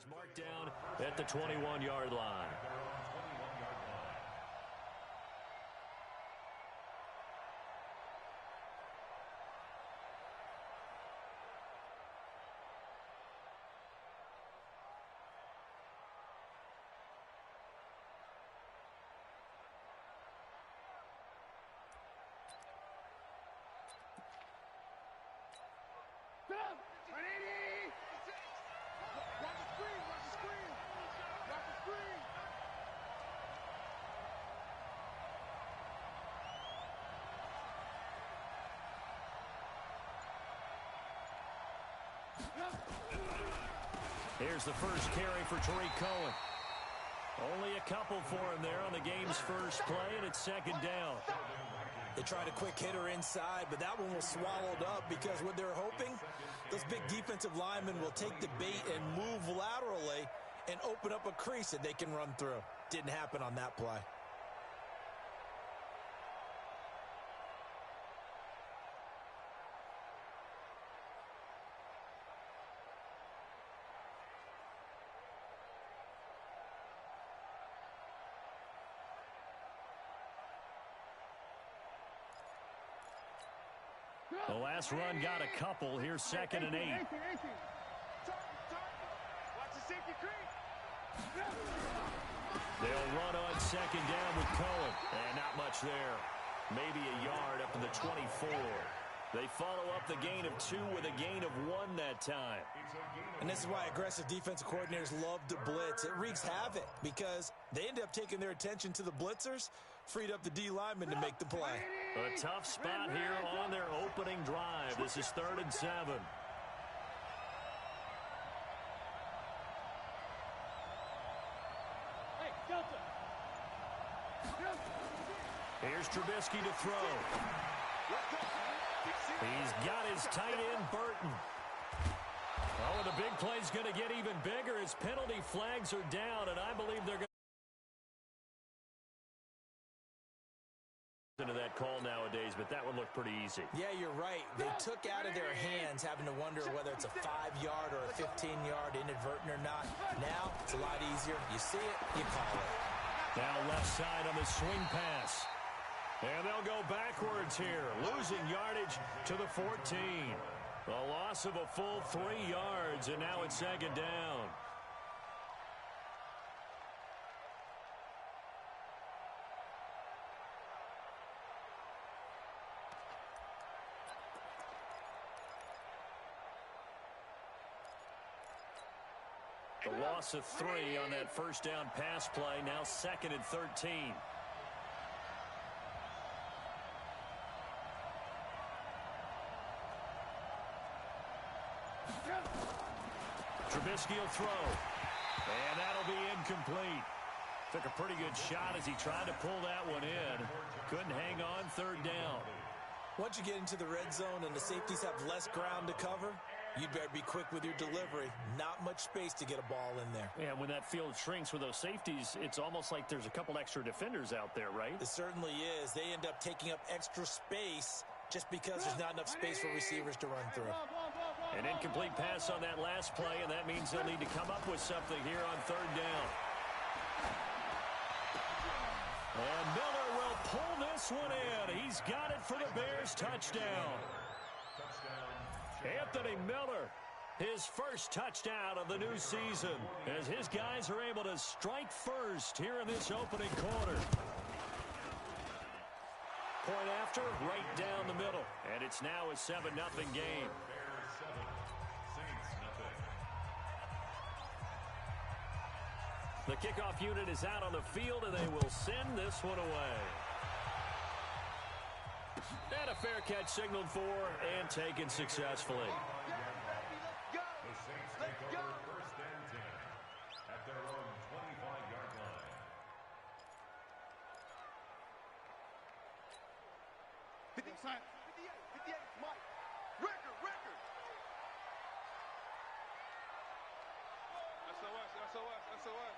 He's marked down at the 21-yard line. Here's the first carry for Tariq Cohen. Only a couple for him there on the game's first play, and it's second down. They tried a quick hitter inside, but that one was swallowed up because what they're hoping, those big defensive linemen will take the bait and move laterally and open up a crease that they can run through. Didn't happen on that play. The last run got a couple. Here's second and 8. They'll run on second down with Cohen. And not much there. Maybe a yard up to the 24. They follow up the gain of 2 with a gain of 1 that time. And this is why aggressive defensive coordinators love to blitz. It wreaks havoc because they end up taking their attention to the blitzers, freed up the D linemen to make the play. A tough spot here on their opening drive. This is 3rd and 7. Here's Trubisky to throw. He's got his tight end, Burton. Oh, and the big play's going to get even bigger as penalty flags are down, and I believe they're going to into that call nowadays, but that one looked pretty easy. Yeah, you're right. They took out of their hands having to wonder whether it's a 5-yard or a 15-yard inadvertent or not. Now, it's a lot easier. You see it, you call it. Now left side on the swing pass. And they'll go backwards here, losing yardage to the 14. A loss of a full 3 yards, and now it's second down. The loss of 3 on that first down pass play, now 2nd and 13. Trubisky will throw, and that'll be incomplete. Took a pretty good shot as he tried to pull that one in. Couldn't hang on 3rd down. Once you get into the red zone and the safeties have less ground to cover, you'd better be quick with your delivery. Not much space to get a ball in there. Yeah, when that field shrinks with those safeties, it's almost like there's a couple extra defenders out there, right? It certainly is. They end up taking up extra space just because there's not enough space for receivers to run through. An incomplete pass on that last play, and that means they'll need to come up with something here on 3rd down. And Miller will pull this one in. He's got it for the Bears. Touchdown. Anthony Miller, his first touchdown of the new season, as his guys are able to strike first here in this opening quarter. Point after, right down the middle. And it's now a 7-0 game. The kickoff unit is out on the field, and they will send this one away. And a fair catch signaled for and taken successfully. The Saints take over 1st and 10 at their own 25-yard line. Inside. 58, Mike. Record. SOS.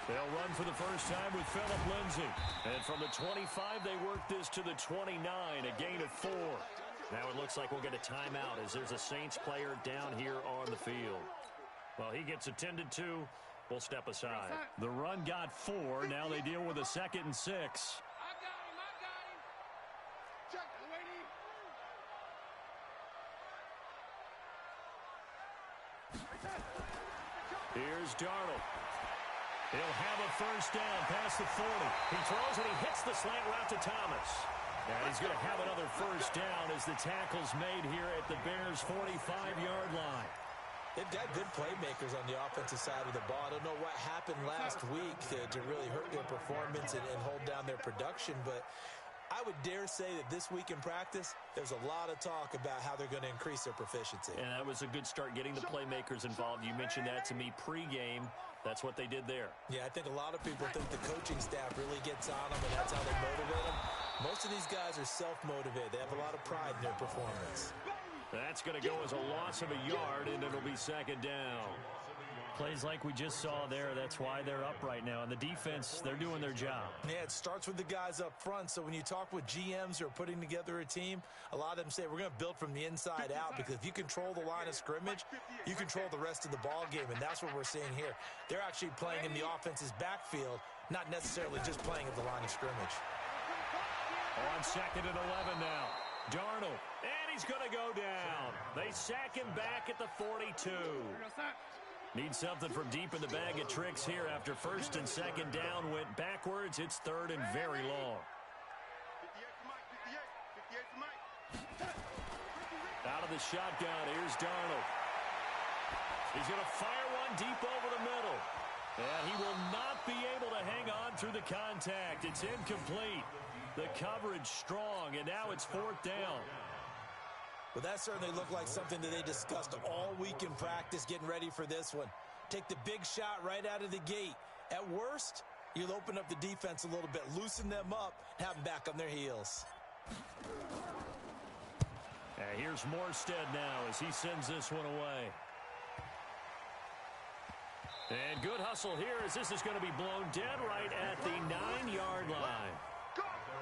They'll run for the first time with Phillip Lindsay. And from the 25, they work this to the 29, a gain of 4. Now it looks like we'll get a timeout as there's a Saints player down here on the field. Well, he gets attended to. We'll step aside. The run got 4. Now they deal with a 2nd and 6. I got him. Check, lady. Here's Darnold. He'll have a first down past the 40. He throws and he hits the slant route to Thomas. And he's going to have another first down as the tackle's made here at the Bears' 45-yard line. They've got good playmakers on the offensive side of the ball. I don't know what happened last week to really hurt their performance and hold down their production, but I would dare say that this week in practice, there's a lot of talk about how they're going to increase their proficiency. And that was a good start getting the playmakers involved. You mentioned that to me pregame. That's what they did there. Yeah, I think a lot of people think the coaching staff really gets on them, and that's how they motivate them. Most of these guys are self-motivated. They have a lot of pride in their performance. That's going to go as a loss of a yard, and it'll be 2nd down. Plays like we just saw there, that's why they're up right now. And the defense, they're doing their job. Yeah, it starts with the guys up front. So when you talk with GMs who are putting together a team, a lot of them say we're going to build from the inside out, because if you control the line of scrimmage, you control the rest of the ball game, and that's what we're seeing here. They're actually playing in the offense's backfield, not necessarily just playing at the line of scrimmage. On 2nd and 11 now. Darnold, and he's going to go down. They sack him back at the 42. Need something from deep in the bag of tricks here after 1st and 2nd down went backwards. It's 3rd and very long. 58. Out of the shotgun, here's Darnold. He's going to fire one deep over the middle. And he will not be able to hang on through the contact. It's incomplete. The coverage strong, and now it's 4th down. Well, that certainly looked like something that they discussed all week in practice, getting ready for this one. Take the big shot right out of the gate. At worst, you'll open up the defense a little bit, loosen them up, and have them back on their heels. And here's Morstead now as he sends this one away. And good hustle here as this is going to be blown dead right at the 9-yard line.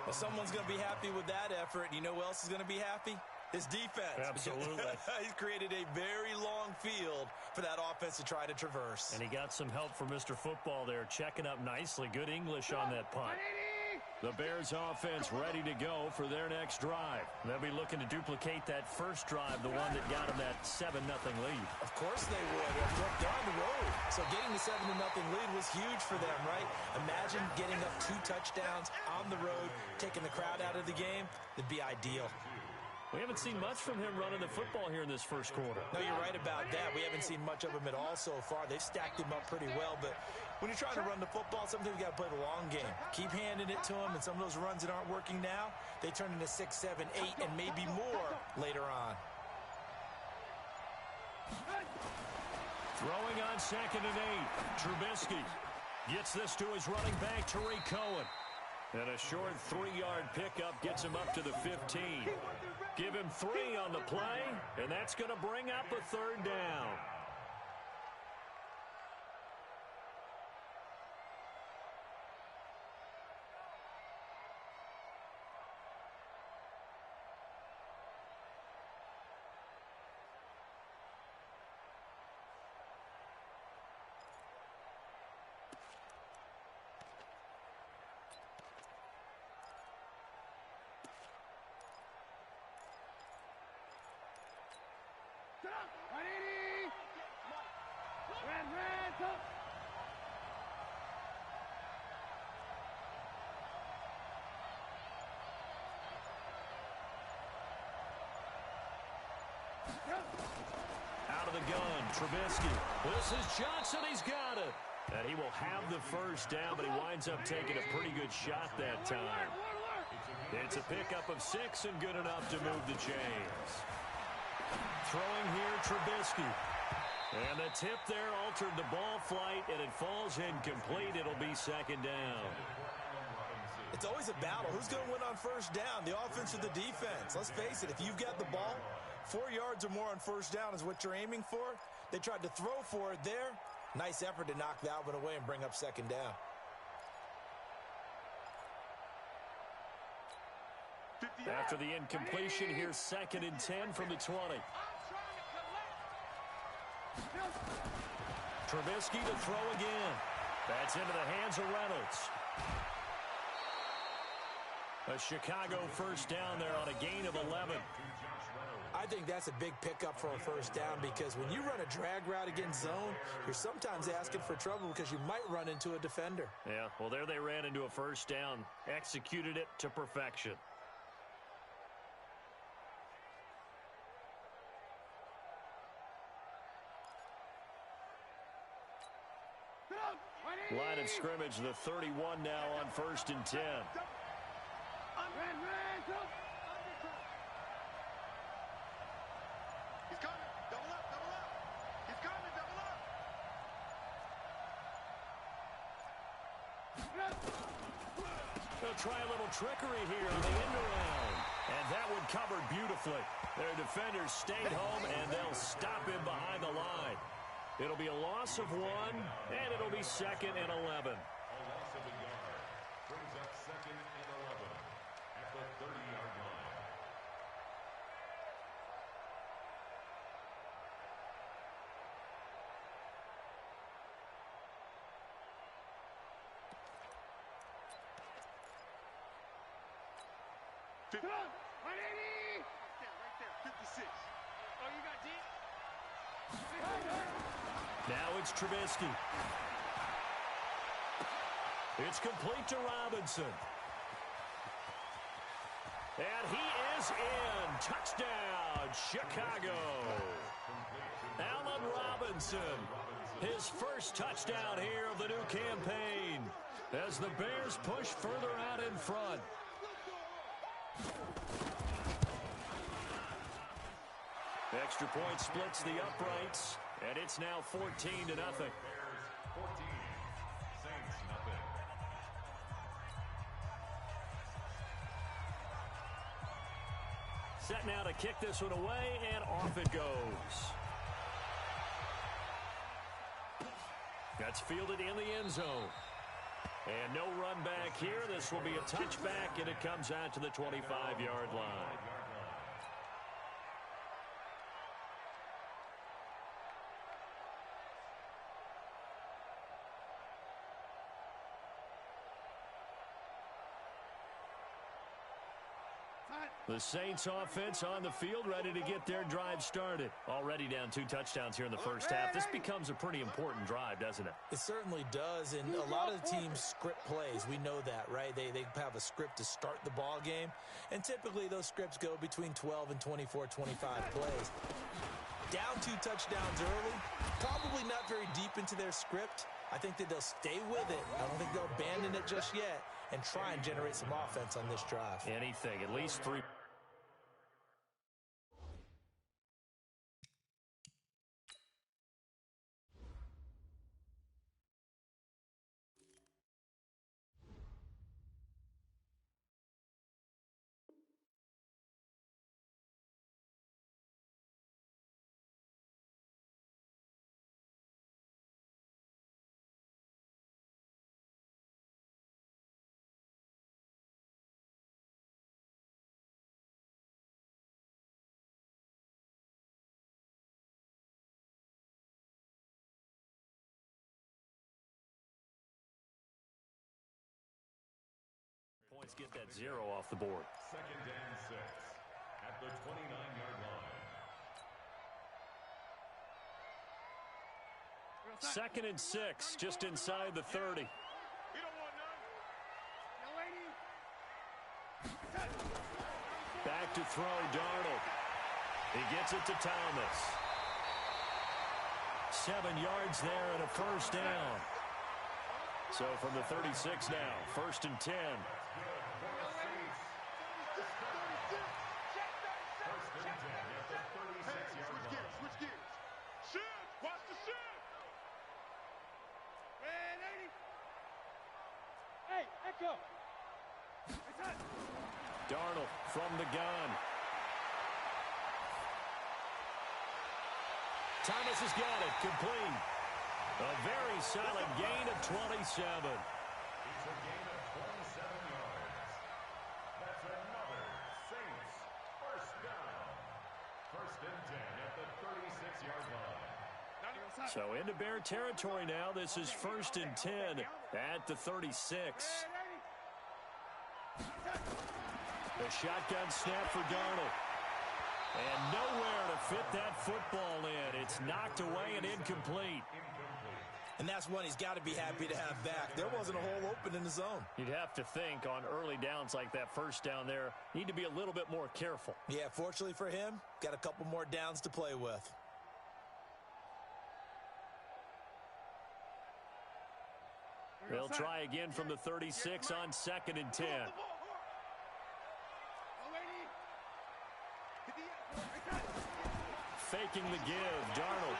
Well, someone's going to be happy with that effort. You know who else is going to be happy? His defense. Absolutely. He's created a very long field for that offense to try to traverse. And he got some help from Mr. Football there, checking up nicely. Good English on that punt. The Bears offense ready to go for their next drive. They'll be looking to duplicate that first drive, the one that got them that 7-0 lead. Of course they would. They're on the road. So getting the 7-0 lead was huge for them, right? Imagine getting up 2 touchdowns on the road, taking the crowd out of the game. It'd be ideal. We haven't seen much from him running the football here in this first quarter. No, you're right about that. We haven't seen much of him at all so far. They've stacked him up pretty well, but when you're trying to run the football, sometimes you got to play the long game. Keep handing it to him, and some of those runs that aren't working now, they turn into 6, 7, 8, and maybe more later on. Throwing on 2nd and 8. Trubisky gets this to his running back, Tariq Cohen. And a short 3-yard pickup gets him up to the 15. Give him 3 on the play, and that's going to bring up a 3rd down. Out of the gun, Trubisky. This is Johnson. He's got it. And he will have the first down, but he winds up taking a pretty good shot that time. It's a pickup of 6 and good enough to move the chains. Throwing here, Trubisky. And the tip there altered the ball flight, and it falls incomplete. It'll be 2nd down. It's always a battle. Who's going to win on first down, the offense or the defense? Let's face it, if you've got the ball, 4 yards or more on first down is what you're aiming for. They tried to throw for it there. Nice effort to knock that one away and bring up 2nd down. 58, After the incompletion, here's 2nd and 10 from the 20. Trubisky to throw again. That's into the hands of Reynolds. A Chicago first down there on a gain of 11. I think that's a big pickup for a first down because when you run a drag route against zone, you're sometimes asking for trouble because you might run into a defender. Yeah, well, there they ran into a first down. Executed it to perfection. Line of scrimmage, the 31 now on 1st and 10. He's coming. Double up, double up. He's coming, double up. They'll try a little trickery here on the end around. And that one covered beautifully. Their defenders stayed home, and they'll stop him behind the line. It'll be a loss of 1, and it'll be 2nd and 11. A loss of a yard brings up 2nd and 11 at the 30-yard line. Come on, 180. Right there, 56. Oh, you got deep? Now it's Trubisky. It's complete to Robinson. And he is in. Touchdown, Chicago. Allen Robinson. His first touchdown here of the new campaign as the Bears push further out in front. Extra point splits the uprights, and it's now 14-0. Bears 14, Saints nothing. Set now to kick this one away, and off it goes. That's fielded in the end zone. And no run back here. This will be a touchback, and it comes out to the 25-yard line. The Saints offense on the field, ready to get their drive started. Already down 2 touchdowns here in the first half. This becomes a pretty important drive, doesn't it? It certainly does, and a lot of the teams script plays. We know that, right? They have a script to start the ball game, and typically those scripts go between 12 and 24, 25 plays. Down 2 touchdowns early, probably not very deep into their script. I think that they'll stay with it. I don't think they'll abandon it just yet and try and generate some offense on this drive. Anything, at least 3. Points get that 0 off the board. 2nd and 6 at the 29-yard line. 2nd and 6, just inside the 30. We don't want none. Back to throw, Darnold. He gets it to Thomas. 7 yards there and a first down. So from the 36 now, 1st and 10. Switch gears. Shift. Watch the shift. 180. Hey, Echo. Darnold from the gun. Thomas has got it, complete. A very solid gain of 27. It's a gain of 27 yards. That's another So into Bear territory now. This is 1st and 10 at the 36. The shotgun snap for Darnold. And nowhere to fit that football in. It's knocked away and incomplete. And that's one he's got to be happy to have back. There wasn't a hole open in the zone. You'd have to think on early downs like that first down there, need to be a little bit more careful. Yeah, fortunately for him, got a couple more downs to play with. They'll try again from the 36 on 2nd and 10. Faking the give, Darnold.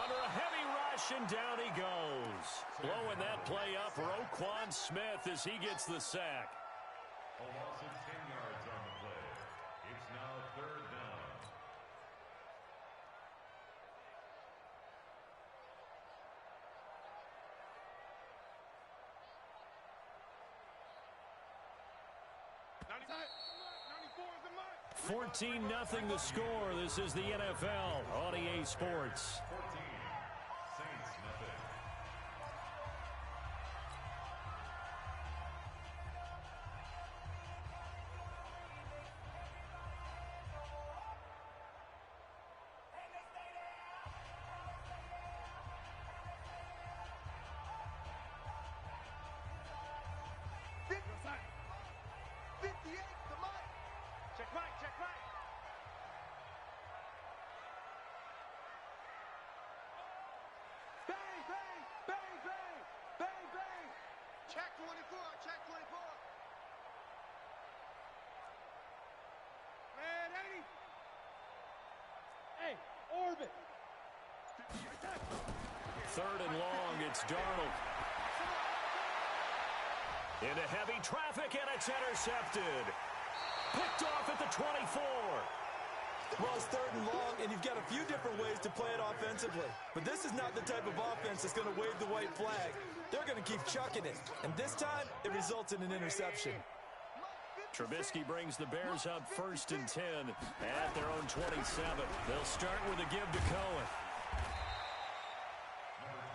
Under a heavy rush, and down he goes. Blowing that play up, Roquan Smith as he gets the sack. A loss of 10 yards on the play. It's now 3rd down. $14-0 the score. This is the NFL on EA Sports. 14. Saints nothing. Third and long, it's Darnold. Into heavy traffic, and it's intercepted. Picked off at the 24. Well, it's 3rd and long, and you've got a few different ways to play it offensively. But this is not the type of offense that's going to wave the white flag. They're going to keep chucking it. And this time, it results in an interception. Trubisky brings the Bears up 1st and 10 at their own 27. They'll start with a give to Cohen.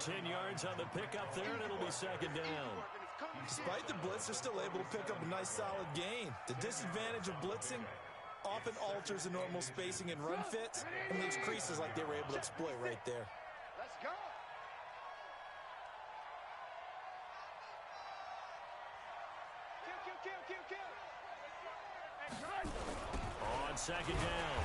10 yards on the pickup there, and it'll be 2nd down. Despite the blitz, they're still able to pick up a nice solid gain. The disadvantage of blitzing often alters the normal spacing and run fits and leaves creases like they were able to exploit right there. Let's go. On 2nd down,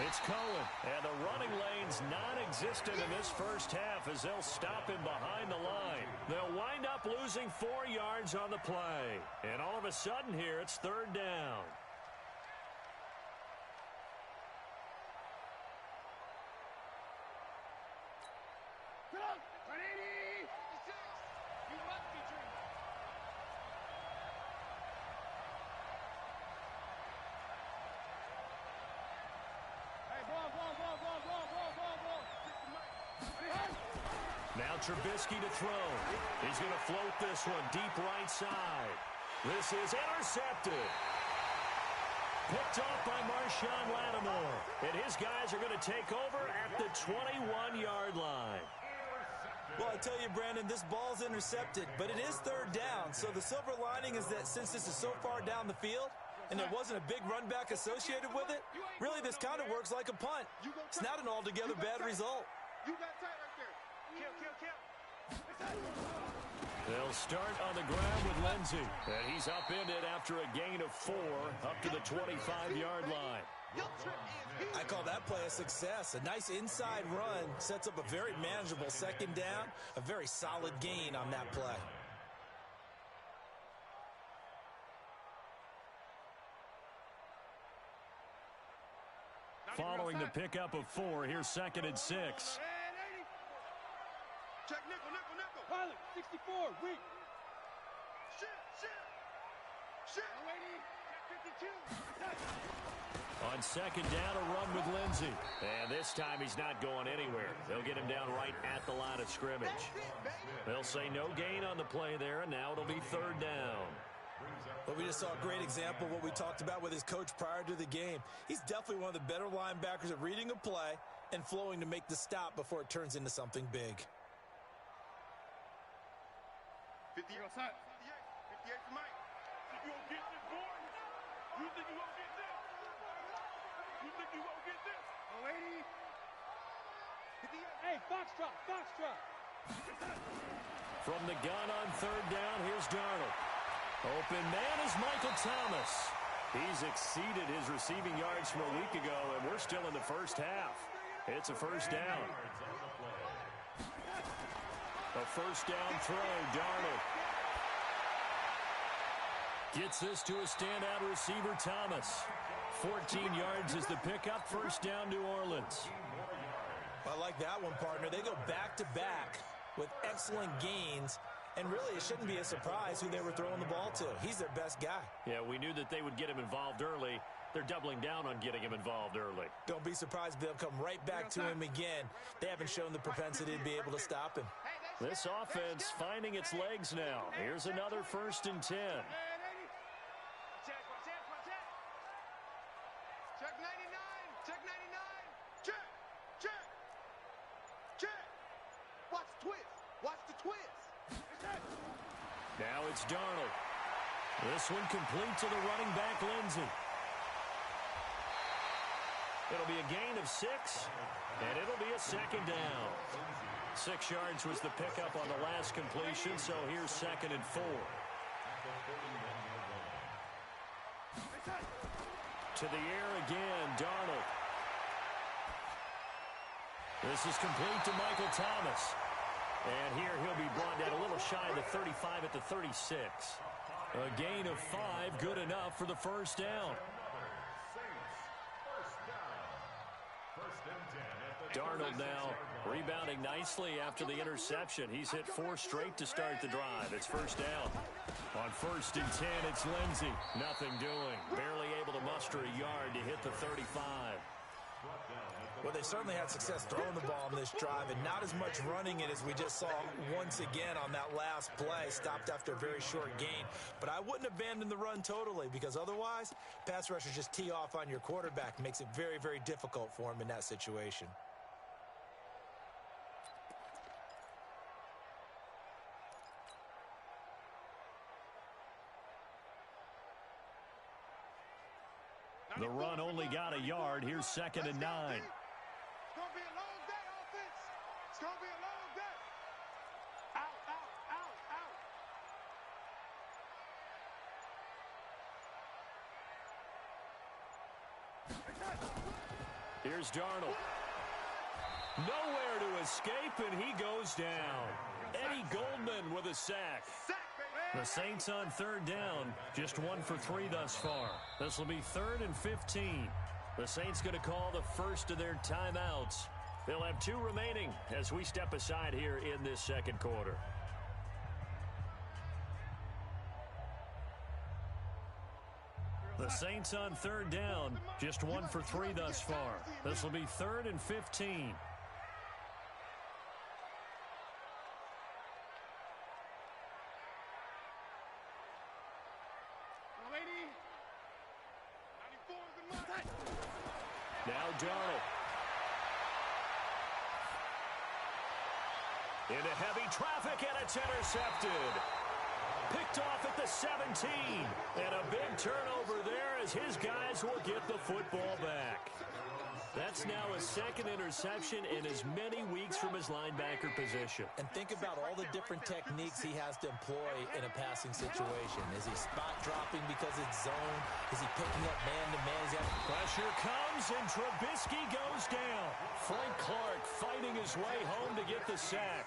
it's Cohen, and the running lane's non-existent in this first half as they'll stop him behind the line. They'll wind up losing 4 yards on the play, and all of a sudden here it's 3rd down. Now Trubisky to throw. He's going to float this one deep right side. This is intercepted. Picked off by Marshawn Lattimore. And his guys are going to take over at the 21-yard line. Well, I tell you, Brandon, this ball's intercepted, but it is 3rd down. So the silver lining is that since this is so far down the field and there wasn't a big run back associated with it, really this kind of works like a punt. It's not an altogether bad result. You got tight right there. Kill. They'll start on the ground with Lindsey. And he's upended after a gain of 4 up to the 25-yard line. I call that play a success. A nice inside run sets up a very manageable 2nd down, a very solid gain on that play. Following the pickup of 4, here's 2nd and 6. Check nickel. Pilot, 64, weak. Shit. Check 52. On 2nd down, a run with Lindsey. And this time he's not going anywhere. They'll get him down right at the line of scrimmage. They'll say no gain on the play there, and now it'll be 3rd down. But we just saw a great example of what we talked about with his coach prior to the game. He's definitely one of the better linebackers at reading a play and flowing to make the stop before it turns into something big. 58 outside. 58 for Mike. Think you won't get this, boy? You think you won't get this? You think you won't get this? Oh, 80. 58. Hey, foxtrot, foxtrot. From the gun on third down, here's Darnold. Open man is Michael Thomas. He's exceeded his receiving yards from a week ago, and we're still in the first half. It's a first down. A first down throw, Darnold. Gets this to a standout receiver, Thomas. 14 yards is the pickup, first down, New Orleans. I like that one, partner. They go back-to-back with excellent gains, and really it shouldn't be a surprise who they were throwing the ball to. He's their best guy. Yeah, we knew that they would get him involved early. They're doubling down on getting him involved early. Don't be surprised if they'll come right back to him again. They haven't shown the propensity to be able to stop him. This offense finding its legs now. Here's another 1st and 10. Check 99. Check 99. Check. Check. Check. Watch the twist. Watch the twist. Now it's Darnold. This one complete to the running back, Lindsey. It'll be a gain of 6, and it'll be a second down. 6 yards was the pickup on the last completion, so here's 2nd and 4. To the air again, Darnold. This is complete to Michael Thomas. And here he'll be brought down a little shy of the 35 at the 36. A gain of 5, good enough for the first down. Darnold now rebounding nicely after the interception. He's hit 4 straight to start the drive. It's first down. On 1st and 10, it's Lindsey. Nothing doing. Barely able to muster a yard to hit the 35. Well, they certainly had success throwing the ball on this drive and not as much running it as we just saw once again on that last play. Stopped after a very short gain. But I wouldn't abandon the run totally, because otherwise, pass rushers just tee off on your quarterback. Makes it very, very difficult for him in that situation. The run only got a yard. Here's 2nd and 9. It's going to be a long day, offense. It's going to be a long day. Out, out, out, out. Here's Darnold. Nowhere to escape, and he goes down. Eddie Goldman with a sack. The Saints on 3rd down, just 1 for 3 thus far. This will be 3rd and 15. The Saints going to call the first of their timeouts. They'll have 2 remaining as we step aside here in this second quarter. The Saints on 3rd down, just 1 for 3 thus far. This will be 3rd and 15. Now Darnold. Into heavy traffic, and it's intercepted. Picked off at the 17. And a big turnover there as his guys will get the football back. That's now his 2nd interception in as many weeks from his linebacker position. And think about all the different techniques he has to employ in a passing situation. Is he spot dropping because it's zone? Is he picking up man-to-man? Pressure comes, and Trubisky goes down. Frank Clark fighting his way home to get the sack.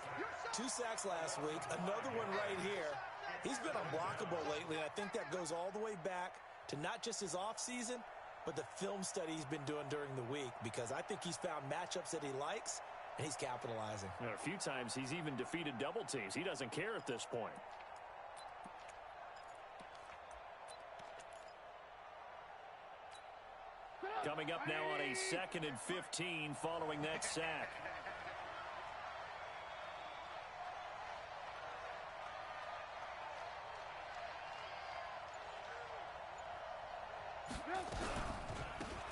2 sacks last week, another one right here. He's been unblockable lately, and I think that goes all the way back to not just his offseason, but the film study he's been doing during the week, because I think he's found matchups that he likes, and he's capitalizing. And a few times he's even defeated double teams. He doesn't care at this point. Coming up now on a 2nd and 15 following that sack.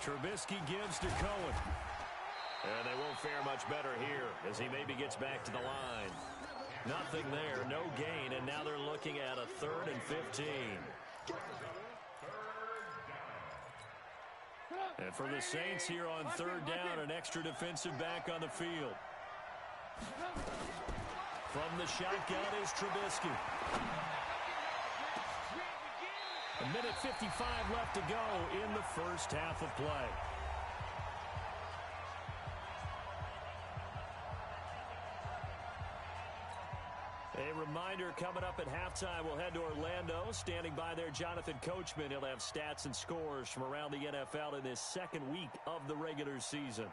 Trubisky gives to Cohen. And they won't fare much better here as he maybe gets back to the line. Nothing there, no gain, and now they're looking at a 3rd and 15. And for the Saints here on 3rd down, an extra defensive back on the field. From the shotgun is Trubisky. A minute 55 left to go in the first half of play. A reminder, coming up at halftime, we'll head to Orlando. Standing by there, Jonathan Coachman. He'll have stats and scores from around the NFL in his 2nd week of the regular season.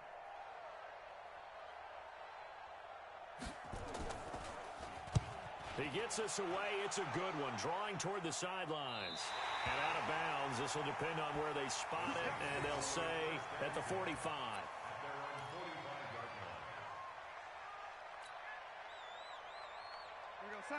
He gets us away. It's a good one. Drawing toward the sidelines. And out of bounds. This will depend on where they spot it. And they'll say at the 45.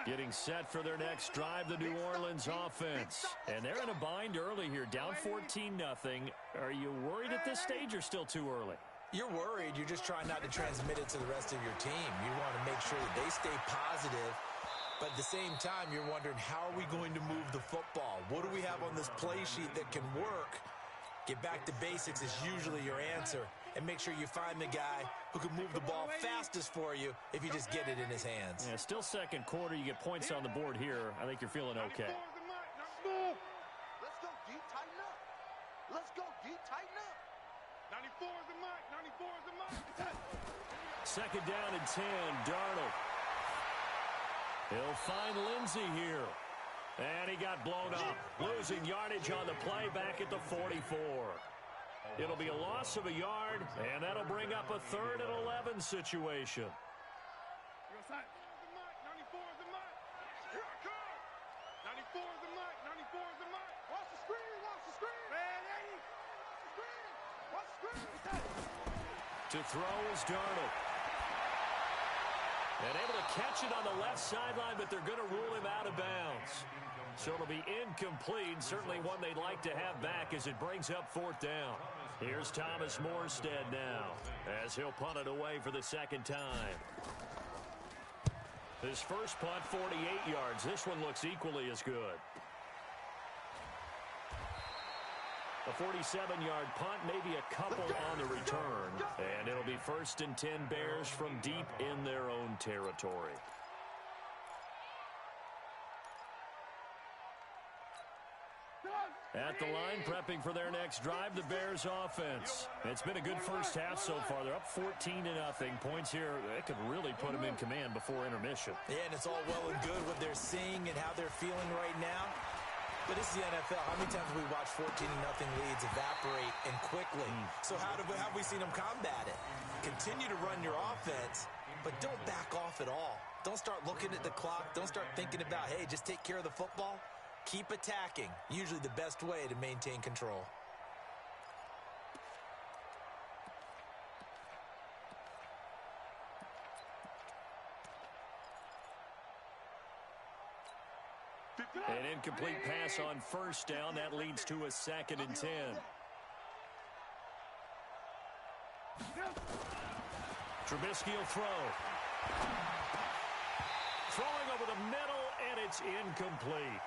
Getting set for their next drive, the New Orleans offense. And they're in a bind early here, down 14-0. Are you worried at this stage or still too early? You're worried. You're just trying not to transmit it to the rest of your team. You want to make sure that they stay positive. But at the same time, you're wondering, how are we going to move the football? What do we have on this play sheet that can work? Get back to basics is usually your answer. And make sure you find the guy who can move the ball fastest for you if you just get it in his hands. Yeah, still 2nd quarter. You get points on the board here. I think you're feeling okay. Let's go deep, tighten up. Let's go deep, tighten up. 94 is the mark. 94 is the mark. 2nd down and 10. Darnold. He'll find Lindsey here. And he got blown up. Losing yardage on the play back at the 44. It'll be a loss of a yard, and that'll bring up a 3rd and 11 situation. 94 is the mark. Here I come. 94 is the mark. 94 is the mark. Watch the screen. Watch the screen. Watch the screen. To throw is Darnold. And able to catch it on the left sideline, but they're going to rule him out of bounds. So it'll be incomplete. Certainly one they'd like to have back as it brings up 4th down. Here's Thomas Morstead now as he'll punt it away for the 2nd time. His first punt, 48 yards. This one looks equally as good. A 47-yard punt, maybe a couple on the return. And it'll be 1st and 10 Bears from deep in their own territory. At the line, prepping for their next drive, the Bears offense. It's been a good first half so far. They're up 14-0. Points here, that could really put them in command before intermission. Yeah, and it's all well and good what they're seeing and how they're feeling right now. But this is the NFL. How many times have we watched 14-0 leads evaporate and quickly? So how have we seen them combat it? Continue to run your offense, but don't back off at all. Don't start looking at the clock. Don't start thinking about, hey, just take care of the football. Keep attacking. Usually the best way to maintain control. An incomplete pass on 1st down. That leads to a 2nd and 10. Trubisky will throw. Throwing over the middle, and it's incomplete.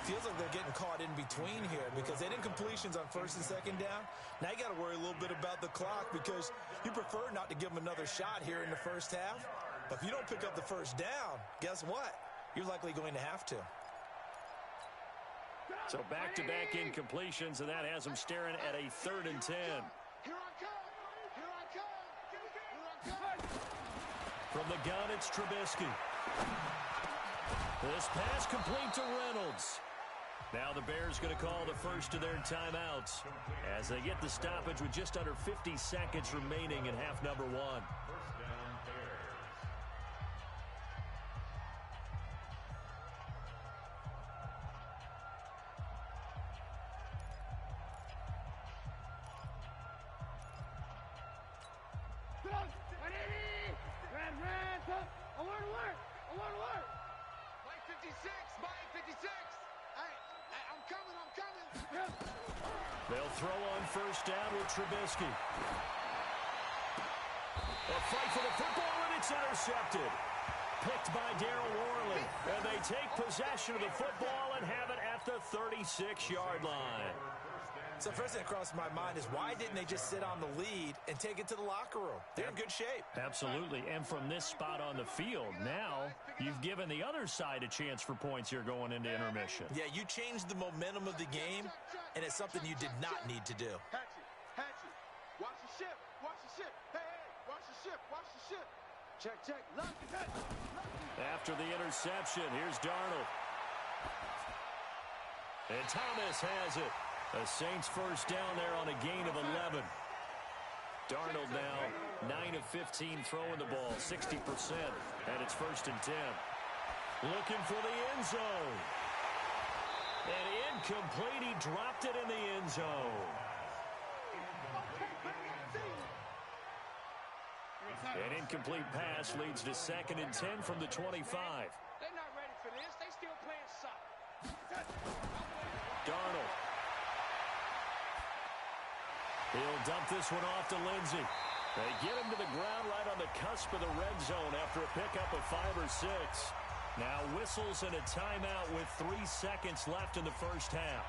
Feels like they're getting caught in between here because they did incompletions on 1st and 2nd down. Now you got to worry a little bit about the clock because you prefer not to give them another shot here in the first half. But if you don't pick up the 1st down, guess what? You're likely going to have to. So back-to-back incompletions, and that has them staring at a 3rd and 10. Here I come. Here I come. Here I come. From the gun, it's Trubisky. This pass complete to Reynolds. Now the Bears going to call the first of their timeouts as they get the stoppage with just under 50 seconds remaining in half number 1. They'll throw on 1st down with Trubisky. A fight for the football, and it's intercepted. Picked by Darryl Worley. And they take possession of the football and have it at the 36-yard line. So first thing that crossed my mind is why didn't they just sit on the lead and take it to the locker room? They're in good shape. Absolutely. And from this spot on the field, now you've given the other side a chance for points here going into intermission. Yeah, you changed the momentum of the game, and it's something you did not need to do. Hatchet. Watch the ship. Watch the ship. Hey, watch the ship. Watch the ship. Check. Lock it. After the interception, here's Darnold. And Thomas has it. The Saints first down there on a gain of 11. Darnold now 9 of 15 throwing the ball, 60%. And it's 1st and 10. Looking for the end zone. And incomplete. He dropped it in the end zone. An incomplete pass leads to 2nd and 10 from the 25. They're not ready for this. They still playing soccer. Darnold. He'll dump this one off to Lindsey. They get him to the ground right on the cusp of the red zone after a pickup of 5 or 6. Now whistles and a timeout with 3 seconds left in the first half.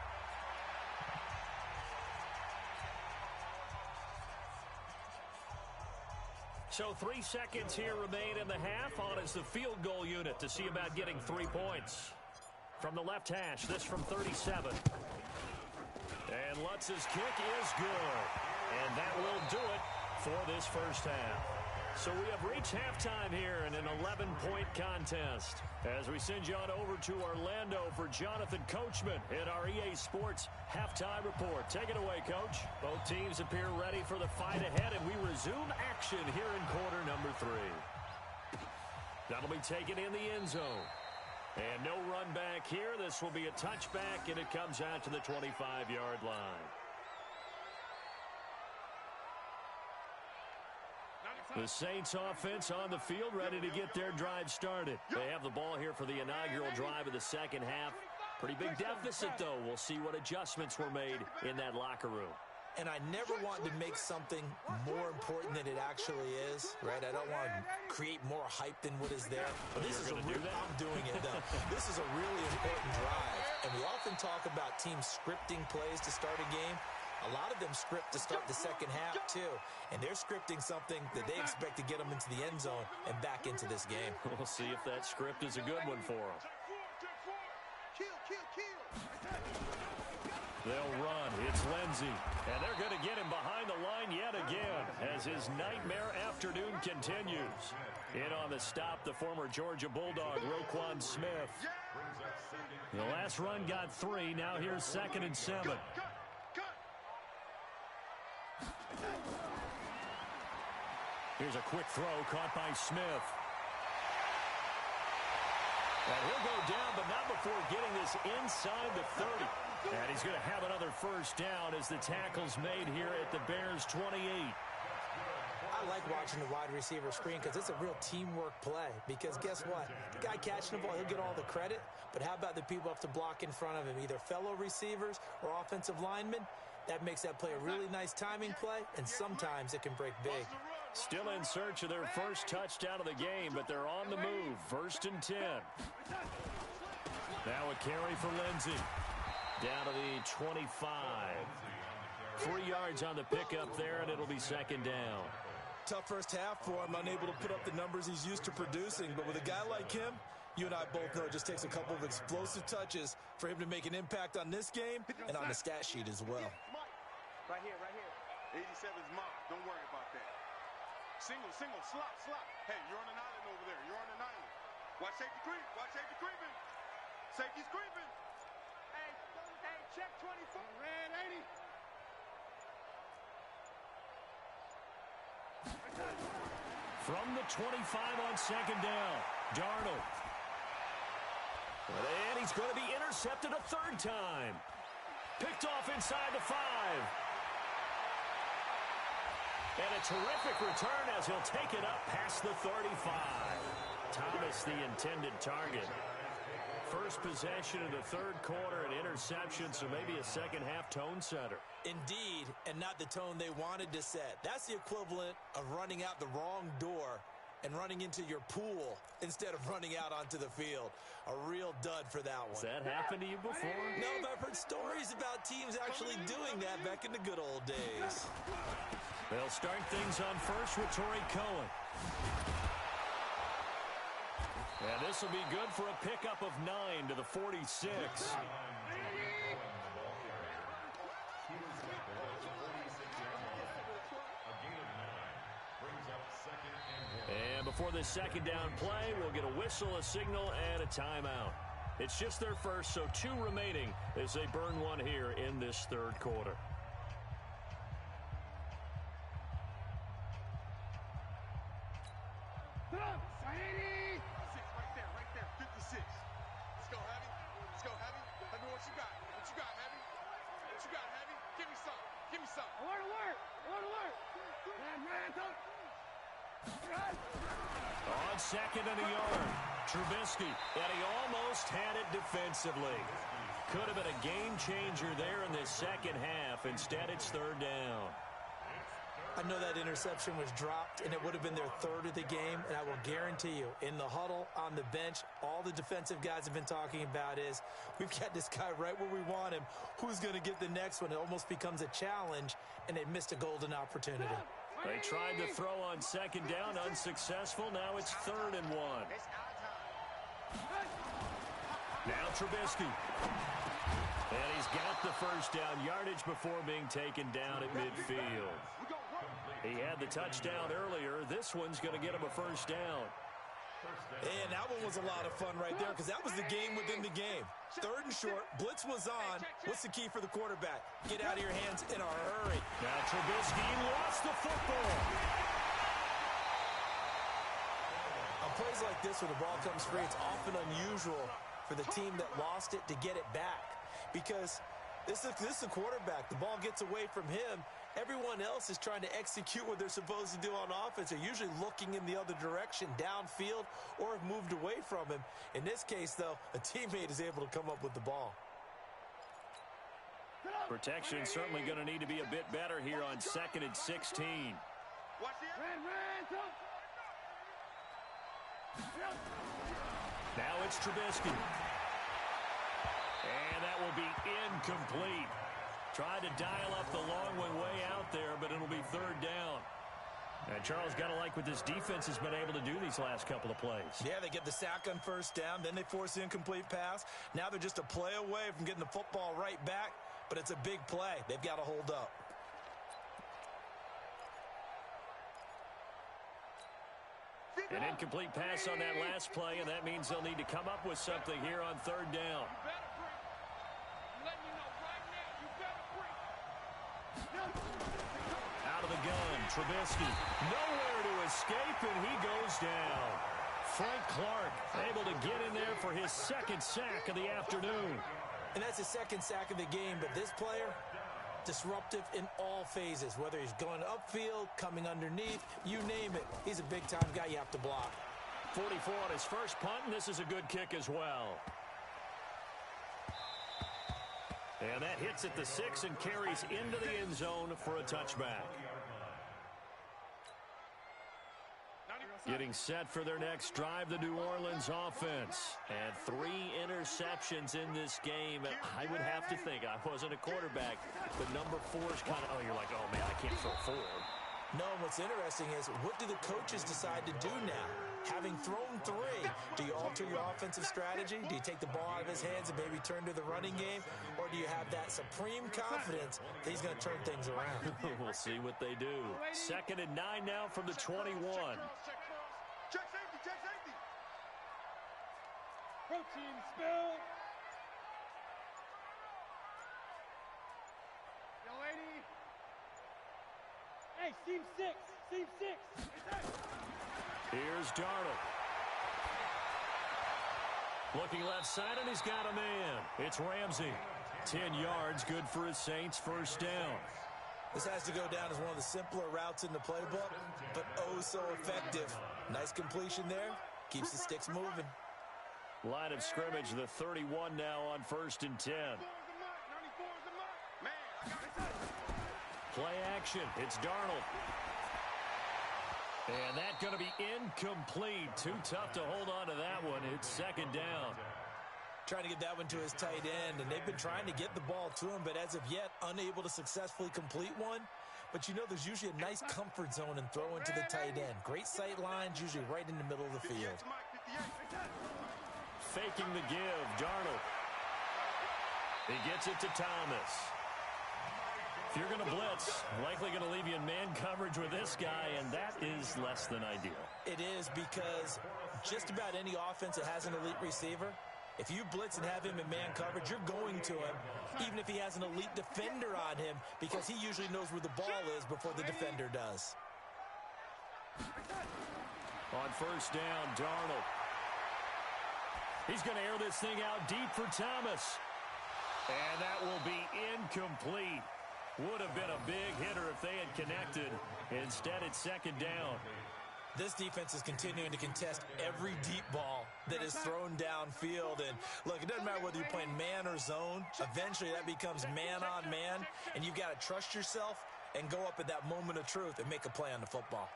So 3 seconds here remain in the half. On is the field goal unit to see about getting 3 points. From the left hash, this from 37. And Lutz's kick is good. And that will do it for this first half. So we have reached halftime here in an 11-point contest. As we send you on over to Orlando for Jonathan Coachman in our EA Sports Halftime Report. Take it away, Coach. Both teams appear ready for the fight ahead, and we resume action here in quarter number 3. That'll be taken in the end zone. And no run back here. This will be a touchback, and it comes out to the 25-yard line. The Saints offense on the field ready to get their drive started. They have the ball here for the inaugural drive of the second half. Pretty big deficit, though. We'll see what adjustments were made in that locker room. And I never want to make something more important than it actually is, right? I don't want to create more hype than what is there. But this is I'm doing it, though. This is a really important drive. And we often talk about teams scripting plays to start a game. A lot of them script to start the second half, too. And they're scripting something that they expect to get them into the end zone and back into this game. We'll see if that script is a good one for them. Kill. They'll run. It's Lindsey. And they're going to get him behind the line yet again as his nightmare afternoon continues. In on the stop, the former Georgia Bulldog, Roquan Smith. The last run got 3. Now here's 2nd and 7. Here's a quick throw caught by Smith. And he'll go down, but not before getting this inside the 30. And he's going to have another first down as the tackle's made here at the Bears' 28. I like watching the wide receiver screen because it's a real teamwork play. Because guess what? The guy catching the ball, he'll get all the credit. But how about the people have to block in front of him, either fellow receivers or offensive linemen? That makes that play a really nice timing play, and sometimes it can break big. Still in search of their first touchdown of the game, but they're on the move. 1st and 10. Now a carry for Lindsey. Down to the 25. 3 yards on the pickup there, and it'll be 2nd down. Tough first half for him, unable to put up the numbers he's used to producing. But with a guy like him, you and I both know it just takes a couple of explosive touches for him to make an impact on this game and on the stat sheet as well. Right here. 87's mine. Don't worry about that. Single, slot. Hey, you're on an island over there. You're on an island. Watch safety creep. Safety's creeping. Hey, check 24. Red 80. From the 25 on 2nd down, Darnold. And he's going to be intercepted a 3rd time. Picked off inside the 5. And a terrific return as he'll take it up past the 35. Thomas, the intended target. first possession in the third quarter, an interception, so maybe a second-half tone setter. Indeed, and not the tone they wanted to set. That's the equivalent of running out the wrong door and running into your pool instead of running out onto the field. A real dud for that one. Has that happened to you before? No, but I've heard stories about teams actually doing that back in the good old days. They'll start things on first with Torrey Cohen. And this will be good for a pickup of 9 to the 46. And before this second down play, we'll get a whistle, a signal, and a timeout. It's just their first, so 2 remaining as they burn one here in this third quarter. Right there, 56. Let's go, Heavy. Let's go, Heavy. Heavy, what you got? What you got, Heavy? What you got, Heavy? Give me some. Give me some. Alert, alert! Alert, alert! On second and a yard, Trubisky, and he almost had it defensively. Could have been a game changer there in this second half. Instead, it's third down. I know that interception was dropped, and it would have been their third of the game, and I will guarantee you, in the huddle, on the bench, all the defensive guys have been talking about is, we've got this guy right where we want him. Who's going to get the next one? It almost becomes a challenge, and they missed a golden opportunity. They tried to throw on second down, unsuccessful. Now it's 3rd and 1. Now Trubisky. And he's got the first down yardage before being taken down at midfield. He had the touchdown earlier. This one's going to get him a first down. And that one was a lot of fun right there because that was the game within the game. 3rd and short, blitz was on. What's the key for the quarterback? Get out of your hands in a hurry. Now Trubisky lost the football. On plays like this where the ball comes free, it's often unusual for the team that lost it to get it back because this is the quarterback. The ball gets away from him. Everyone else is trying to execute what they're supposed to do on offense. They're usually looking in the other direction, downfield, or have moved away from him. In this case, though, a teammate is able to come up with the ball. Protection certainly going to need to be a bit better here on 2nd and 16. Now it's Trubisky. And that will be incomplete. Tried to dial up the long one way out there, but it'll be 3rd down. And Charles, got to like what this defense has been able to do these last couple of plays. Yeah, they get the sack on first down, then they force the incomplete pass. Now they're just a play away from getting the football right back, but it's a big play. They've got to hold up. An incomplete pass on that last play, and that means they'll need to come up with something here on 3rd down. Out of the gun, Trubisky. Nowhere to escape, and he goes down. Frank Clark able to get in there for his 2nd sack of the afternoon. And that's his 2nd sack of the game, but this player, disruptive in all phases, whether he's going upfield, coming underneath, you name it. He's a big-time guy you have to block. 44 on his first punt, and this is a good kick as well. And that hits at the 6 and carries into the end zone for a touchback. Getting set for their next drive, the New Orleans offense. And 3 interceptions in this game. I would have to think, I wasn't a quarterback, but number 4 is kind of, you're like, oh, man, I can't throw 4. No, what's interesting is, what do the coaches decide to do now? Having thrown 3, do you alter your offensive strategy? Do you take the ball out of his hands and maybe turn to the running game? Or do you have that supreme confidence that he's going to turn things around? We'll see what they do. 2nd and 9 now from the 21. Check safety, check safety. Protein spill. Yo, lady. Hey, seam 6. Seam 6. Here's Darnold. Looking left side, and he's got a man. It's Ramsey. 10 yards, good for his Saints, first down. This has to go down as one of the simpler routes in the playbook, but oh so effective. Nice completion there. Keeps the sticks moving. Line of scrimmage, the 31 now on 1st and 10. Play action. It's Darnold. And that's going to be incomplete. Too tough to hold on to that one. It's 2nd down. Trying to get that one to his tight end, and they've been trying to get the ball to him, but as of yet, unable to successfully complete one. But you know there's usually a nice comfort zone in throwing to the tight end. Great sight lines, usually right in the middle of the field. Faking the give, Darnold. He gets it to Thomas. If you're going to blitz, likely going to leave you in man coverage with this guy, and that is less than ideal. It is, because just about any offense that has an elite receiver, if you blitz and have him in man coverage, you're going to him, even if he has an elite defender on him, because he usually knows where the ball is before the defender does. On 1st down, Darnold. He's going to air this thing out deep for Thomas. And that will be incomplete. Would have been a big hitter if they had connected. Instead, it's 2nd down. This defense is continuing to contest every deep ball that is thrown downfield. And look, it doesn't matter whether you're playing man or zone. Eventually, that becomes man on man. And you've got to trust yourself and go up at that moment of truth and make a play on the football.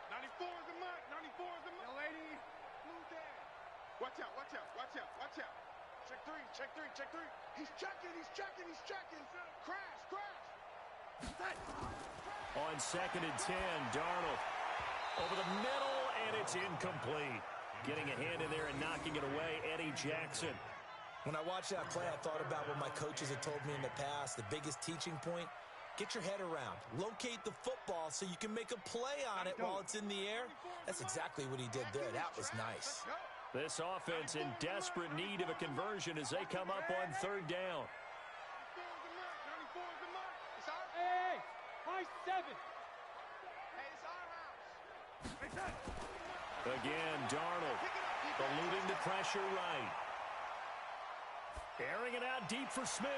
94 is the mark. 94 is the mark. Lady. Watch out, watch out, watch out, watch out. Check three, check three, check three. He's checking, he's checking, he's checking. Crash, crash. On 2nd and 10, Darnold over the middle, and it's incomplete. Getting a hand in there and knocking it away, Eddie Jackson. When I watched that play, I thought about what my coaches had told me in the past. The biggest teaching point, get your head around. Locate the football so you can make a play on it while it's in the air. That's exactly what he did there. That was nice. This offense in desperate need of a conversion as they come up on 3rd down. Hey, high 7. Again, Darnold eluding the pressure right. Airing it out deep for Smith.